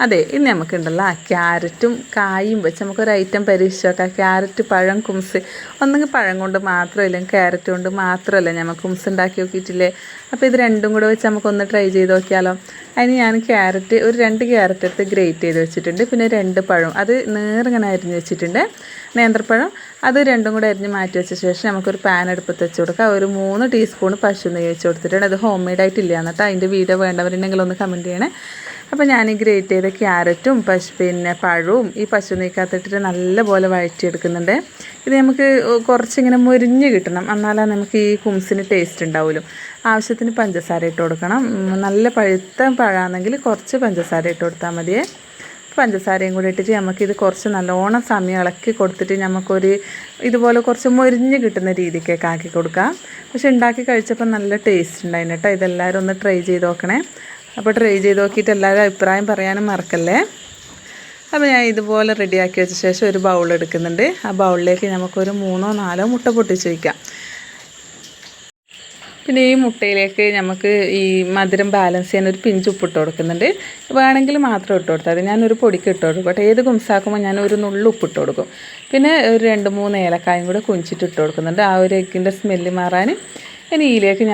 അതെ, ഇന്ന് നമുക്കുണ്ടല്ലോ ക്യാരറ്റും കായും വെച്ച് നമുക്കൊരു ഐറ്റം പരീക്ഷിച്ച് നോക്കാം. ക്യാരറ്റ് പഴം കുംസ്. ഒന്നെങ്കിൽ പഴം കൊണ്ട് മാത്രമല്ല ക്യാരറ്റ് കൊണ്ട് മാത്രമല്ല നമുക്ക് കുംസ് ഉണ്ടാക്കി നോക്കിയിട്ടില്ലേ. അപ്പോൾ ഇത് രണ്ടും കൂടെ വെച്ച് നമുക്കൊന്ന് ട്രൈ ചെയ്ത് നോക്കിയാലോ. അതിന് ഞാൻ ഒരു 2 ക്യാരറ്റ് എടുത്ത് ഗ്രേറ്റ് ചെയ്ത് വെച്ചിട്ടുണ്ട്. പിന്നെ 2 പഴം അത് നേറിങ്ങനെ അരിഞ്ഞ് വെച്ചിട്ടുണ്ട്. നേന്ത്രപ്പഴം അത് രണ്ടും കൂടെ അരിഞ്ഞ് മാറ്റി വെച്ച ശേഷം നമുക്കൊരു പാൻ അടുപ്പത്ത് വെച്ച് കൊടുക്കുക. ഒരു 3 ടീസ്പൂൺ പശു നെയ്യ് വെച്ച് കൊടുത്തിട്ടുണ്ട്. അത് ഹോം മെയ്ഡ് ആയിട്ടില്ല എന്നിട്ട് അതിൻ്റെ വീഡിയോ വേണ്ടവരുണ്ടെങ്കിൽ ഒന്ന് കമൻറ്റ് ചെയ്യണേ. അപ്പോൾ ഞാൻ ഈ ഗ്രേറ്റ് ചെയ്ത ക്യാരറ്റും പിന്നെ പഴവും ഈ പശു നെയ്ക്കകത്തിട്ടിട്ട് നല്ലപോലെ വഴറ്റിയെടുക്കുന്നുണ്ട്. ഇത് നമുക്ക് കുറച്ചിങ്ങനെ മുരിഞ്ഞ് കിട്ടണം, എന്നാലേ നമുക്ക് ഈ കുംസിന് ടേസ്റ്റ് ഉണ്ടാവുമല്ലോ. ആവശ്യത്തിന് പഞ്ചസാര ഇട്ട് കൊടുക്കണം. നല്ല പഴുത്ത പഴമാണെങ്കിൽ കുറച്ച് പഞ്ചസാര ഇട്ട് കൊടുത്താൽ മതിയേ. പഞ്ചസാരയും കൂടി ഇട്ടിട്ട് നമുക്കിത് കുറച്ച് നല്ലോണം സമയം ഇളക്കി കൊടുത്തിട്ട് നമുക്കൊരു ഇതുപോലെ കുറച്ച് മൊരിഞ്ഞ് കിട്ടുന്ന രീതിക്കൊക്കെ ആക്കി കൊടുക്കാം. പക്ഷെ ഉണ്ടാക്കി കഴിച്ചപ്പോൾ നല്ല ടേസ്റ്റ് ഉണ്ടായിരുന്നു കേട്ടോ. ഇതെല്ലാവരും ഒന്ന് ട്രൈ ചെയ്ത് നോക്കണേ. അപ്പോൾ ട്രൈ ചെയ്ത് നോക്കിയിട്ട് എല്ലാവരും അഭിപ്രായം പറയാനും മറക്കല്ലേ. അപ്പോൾ ഞാൻ ഇതുപോലെ റെഡിയാക്കി വെച്ച ശേഷം ഒരു ബൗൾ എടുക്കുന്നുണ്ട്. ആ ബൗളിലേക്ക് നമുക്കൊരു 3-4 മുട്ട പൊട്ടിച്ച് വയ്ക്കാം. പിന്നെ ഈ മുട്ടയിലേക്ക് നമുക്ക് ഈ മധുരം ബാലൻസ് ചെയ്യാൻ ഒരു പിഞ്ച് ഉപ്പിട്ട് കൊടുക്കുന്നുണ്ട്. വേണമെങ്കിൽ മാത്രം ഇട്ട് കൊടുത്താൽ മതി. ഞാനൊരു പൊടിക്ക് ഇട്ട് കൊടുക്കട്ടെ. ഏത് കുംസാക്കുമ്പോൾ ഞാൻ ഒരു നുള്ളു ഉപ്പിട്ട് കൊടുക്കും. പിന്നെ ഒരു 2-3 ഏലക്കായും കൂടെ കുഞ്ചിട്ട് ഇട്ട് കൊടുക്കുന്നുണ്ട്, ആ ഒരു എഗ്ഗിൻ്റെ സ്മെല്ല് മാറാൻ. ഇനി ഇതിലേക്ക്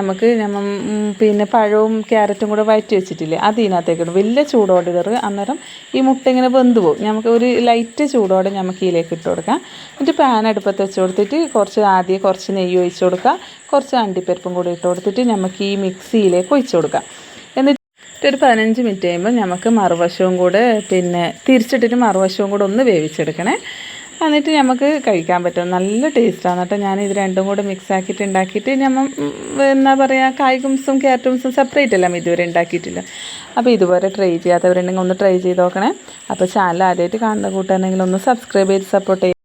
പിന്നെ പഴവും ക്യാരറ്റും കൂടെ വഴറ്റി വെച്ചിട്ടില്ലേ, അത് ഇതിനകത്തേക്ക് ഇടും. വലിയ ചൂടോടെ ഇടരുത്, അന്നേരം ഈ മുട്ട ഇങ്ങനെ വെന്ത് പോകും. നമുക്ക് ഒരു ലൈറ്റ് ചൂടോടെ നമുക്ക് ഇതിലേക്ക് ഇട്ട് കൊടുക്കാം. എന്നിട്ട് പാൻ അടുപ്പത്ത് വെച്ച് കൊടുത്തിട്ട് കുറച്ച് നെയ്യ് ഒഴിച്ച് കൊടുക്കുക. കുറച്ച് അണ്ടിപ്പരിപ്പും കൂടി ഇട്ട് കൊടുത്തിട്ട് നമുക്ക് ഈ മിക്സിയിലേക്ക് ഒഴിച്ച് കൊടുക്കാം. എന്നിട്ട് ഒരു 15 മിനിറ്റ് കഴിയുമ്പോൾ നമുക്ക് മറുവശവും കൂടെ തിരിച്ചിട്ടിട്ട് മറുവശവും കൂടെ ഒന്ന് വേവിച്ചെടുക്കണേ. എന്നിട്ട് നമുക്ക് കഴിക്കാൻ പറ്റും. നല്ല ടേസ്റ്റാണ് കേട്ടോ. ഞാനിത് രണ്ടും കൂടെ മിക്സ് ആക്കിയിട്ട് ഉണ്ടാക്കിയിട്ട് എന്താ പറയുക, കായ്കുംസും ക്യാരറ്റുംസും സെപ്പറേറ്റ് എല്ലാം ഇതുവരെ ഉണ്ടാക്കിയിട്ടില്ല. അപ്പോൾ ഇതുപോലെ ട്രൈ ചെയ്യാത്തവരുണ്ടെങ്കിൽ ഒന്ന് ട്രൈ ചെയ്ത് നോക്കണേ. അപ്പോൾ ചാനൽ ആദ്യമായിട്ട് കാണുന്ന കൂട്ടാണെങ്കിൽ ഒന്ന് സബ്സ്ക്രൈബ് ചെയ്ത് സപ്പോർട്ട് ചെയ്യുക.